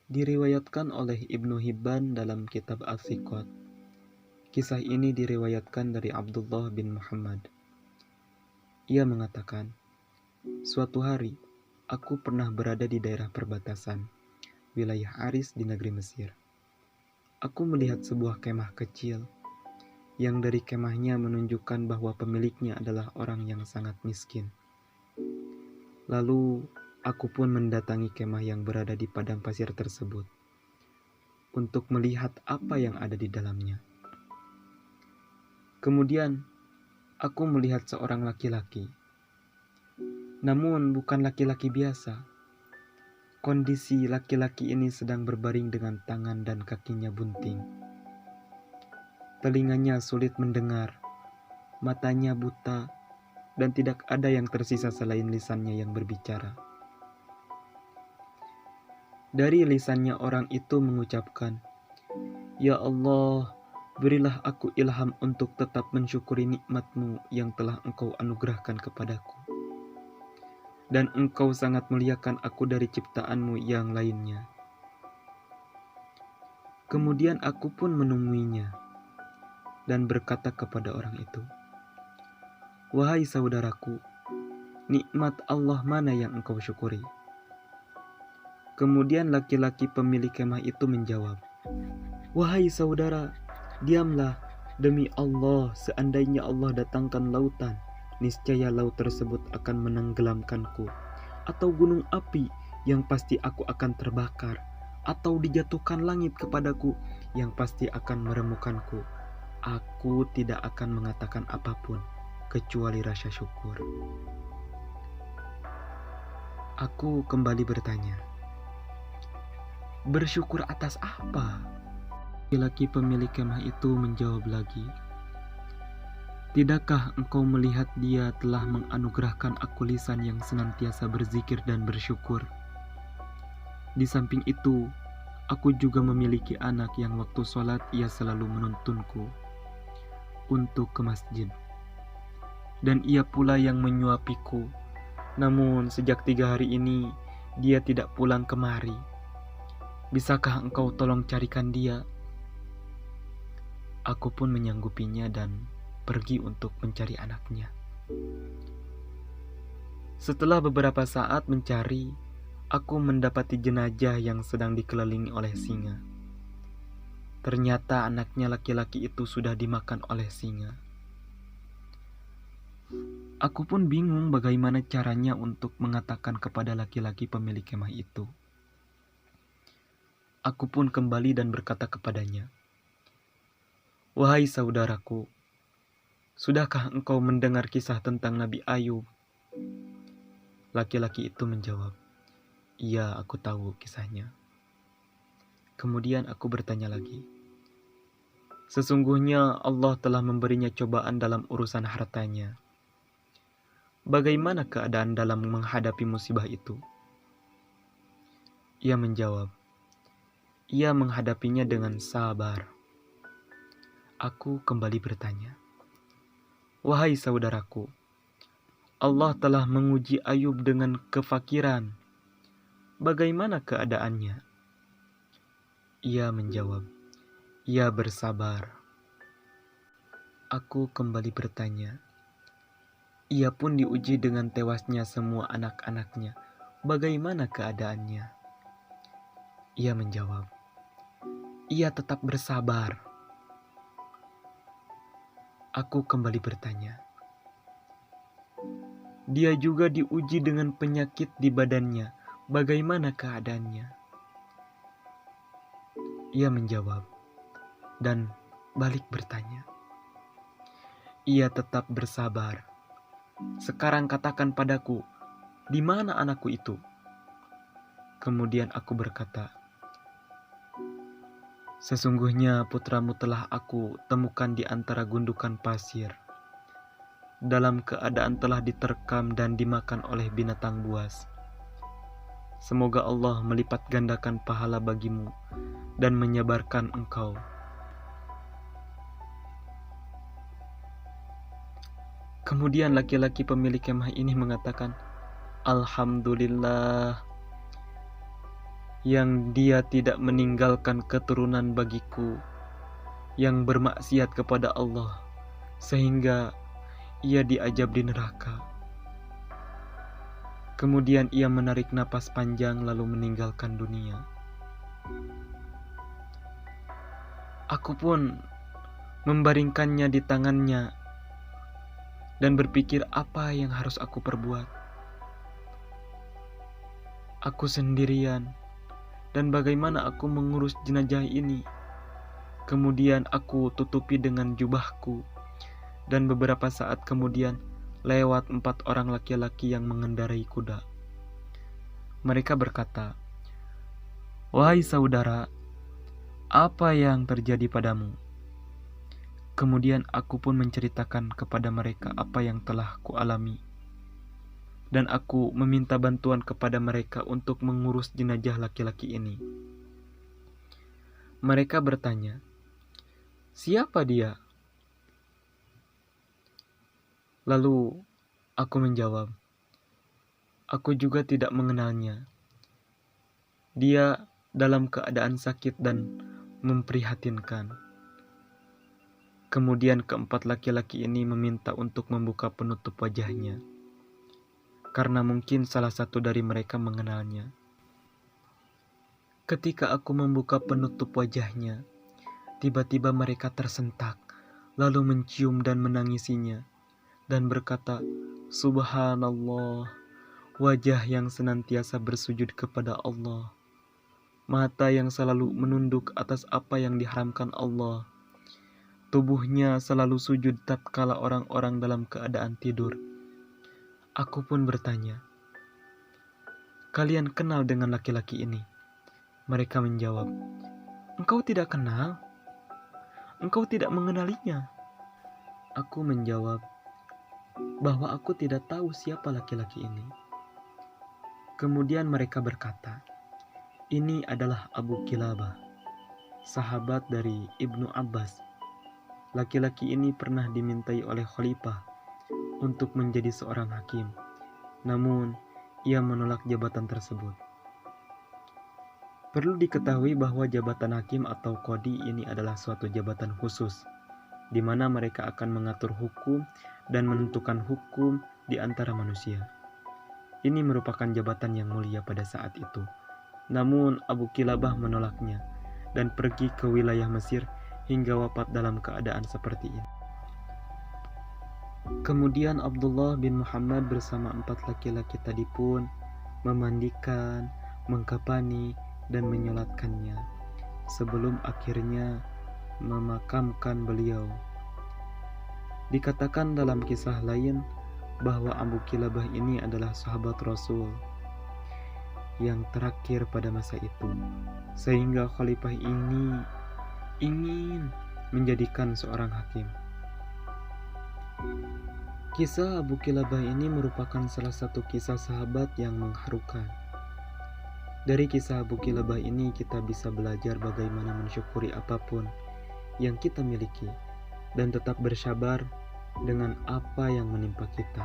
Diriwayatkan oleh Ibnu Hibban dalam kitab Al-Thiqat. Kisah ini diriwayatkan dari Abdullah bin Muhammad. Ia mengatakan, suatu hari, aku pernah berada di daerah perbatasan, wilayah Aris di negeri Mesir. Aku melihat sebuah kemah kecil, yang dari kemahnya menunjukkan bahwa pemiliknya adalah orang yang sangat miskin. Lalu, aku pun mendatangi kemah yang berada di padang pasir tersebut, untuk melihat apa yang ada di dalamnya. Kemudian, aku melihat seorang laki-laki. Namun bukan laki-laki biasa. Kondisi laki-laki ini sedang berbaring dengan tangan dan kakinya bunting. Telinganya sulit mendengar, matanya buta, dan tidak ada yang tersisa selain lisannya yang berbicara. Dari lisannya orang itu mengucapkan, "Ya Allah, berilah aku ilham untuk tetap mensyukuri nikmat-Mu yang telah Engkau anugerahkan kepadaku. Dan Engkau sangat muliakan aku dari ciptaan-Mu yang lainnya." Kemudian aku pun menemuinya dan berkata kepada orang itu, "Wahai saudaraku, nikmat Allah mana yang engkau syukuri?" Kemudian laki-laki pemilik kemah itu menjawab, "Wahai saudara, diamlah. Demi Allah, seandainya Allah datangkan lautan, niscaya laut tersebut akan menenggelamkanku. Atau gunung api, yang pasti aku akan terbakar. Atau dijatuhkan langit kepadaku, yang pasti akan meremukanku. Aku tidak akan mengatakan apapun, kecuali rasa syukur." Aku kembali bertanya, "Bersyukur atas apa?" Laki-laki pemilik kemah itu menjawab lagi, "Tidakkah engkau melihat Dia telah menganugerahkan aku lisan yang senantiasa berzikir dan bersyukur? Di samping itu, aku juga memiliki anak yang waktu sholat ia selalu menuntunku untuk ke masjid. Dan ia pula yang menyuapiku. Namun sejak 3 hari ini, dia tidak pulang kemari. Bisakah engkau tolong carikan dia?" Aku pun menyanggupinya dan pergi untuk mencari anaknya. Setelah beberapa saat mencari, aku mendapati jenazah yang sedang dikelilingi oleh singa. Ternyata anaknya laki-laki itu sudah dimakan oleh singa. Aku pun bingung bagaimana caranya untuk mengatakan kepada laki-laki pemilik kemah itu. Aku pun kembali dan berkata kepadanya, "Wahai saudaraku, sudahkah engkau mendengar kisah tentang Nabi Ayub?" Laki-laki itu menjawab, "Iya, aku tahu kisahnya." Kemudian aku bertanya lagi, "Sesungguhnya Allah telah memberinya cobaan dalam urusan hartanya. Bagaimana keadaan dalam menghadapi musibah itu?" Ia menjawab, "Ia menghadapinya dengan sabar." Aku kembali bertanya, "Wahai saudaraku, Allah telah menguji Ayub dengan kefakiran. Bagaimana keadaannya?" Ia menjawab, "Ia bersabar." Aku kembali bertanya, "Ia pun diuji dengan tewasnya semua anak-anaknya. Bagaimana keadaannya?" Ia menjawab, "Ia tetap bersabar." Aku kembali bertanya, "Dia juga diuji dengan penyakit di badannya. Bagaimana keadaannya?" Ia menjawab dan balik bertanya, "Ia tetap bersabar. Sekarang katakan padaku, di mana anakku itu?" Kemudian aku berkata, "Sesungguhnya putramu telah aku temukan di antara gundukan pasir, dalam keadaan telah diterkam dan dimakan oleh binatang buas. Semoga Allah melipat gandakan pahala bagimu dan menyabarkan engkau." Kemudian laki-laki pemilik kemah ini mengatakan, "Alhamdulillah, yang Dia tidak meninggalkan keturunan bagiku yang bermaksiat kepada Allah, sehingga ia diazab di neraka. Kemudian ia menarik napas panjang lalu meninggalkan dunia. Aku pun membaringkannya di tangannya dan berpikir apa yang harus aku perbuat. Aku sendirian, dan bagaimana aku mengurus jenazah ini? Kemudian aku tutupi dengan jubahku, dan beberapa saat kemudian lewat 4 orang laki-laki yang mengendarai kuda. Mereka berkata, "Wahai saudara, apa yang terjadi padamu?" Kemudian aku pun menceritakan kepada mereka apa yang telah kualami. Dan aku meminta bantuan kepada mereka untuk mengurus jenazah laki-laki ini. Mereka bertanya, "Siapa dia?" Lalu aku menjawab, "Aku juga tidak mengenalnya. Dia dalam keadaan sakit dan memprihatinkan." Kemudian keempat laki-laki ini meminta untuk membuka penutup wajahnya, karena mungkin salah satu dari mereka mengenalnya. Ketika aku membuka penutup wajahnya, tiba-tiba mereka tersentak, lalu mencium dan menangisinya, dan berkata, "Subhanallah, wajah yang senantiasa bersujud kepada Allah, mata yang selalu menunduk atas apa yang diharamkan Allah, tubuhnya selalu sujud tatkala orang-orang dalam keadaan tidur." Aku pun bertanya, "Kalian kenal dengan laki-laki ini?" Mereka menjawab, "Engkau tidak kenal? Engkau tidak mengenalinya?" Aku menjawab bahwa aku tidak tahu siapa laki-laki ini. Kemudian mereka berkata, "Ini adalah Abu Kilabah, sahabat dari Ibnu Abbas. Laki-laki ini pernah dimintai oleh khalifah untuk menjadi seorang hakim, namun ia menolak jabatan tersebut." Perlu diketahui bahwa jabatan hakim atau qadi ini adalah suatu jabatan khusus, di mana mereka akan mengatur hukum dan menentukan hukum di antara manusia. Ini merupakan jabatan yang mulia pada saat itu. Namun Abu Kilabah menolaknya dan pergi ke wilayah Mesir hingga wafat dalam keadaan seperti ini. Kemudian Abdullah bin Muhammad bersama 4 laki-laki tadi pun memandikan, mengkafani, dan menyolatkannya sebelum akhirnya memakamkan beliau. Dikatakan dalam kisah lain bahwa Abu Kilabah ini adalah sahabat Rasul yang terakhir pada masa itu, sehingga khalifah ini ingin menjadikan seorang hakim. Kisah Abu Kilabah ini merupakan salah satu kisah sahabat yang mengharukan. Dari kisah Abu Kilabah ini kita bisa belajar bagaimana mensyukuri apapun yang kita miliki dan tetap bersabar dengan apa yang menimpa kita.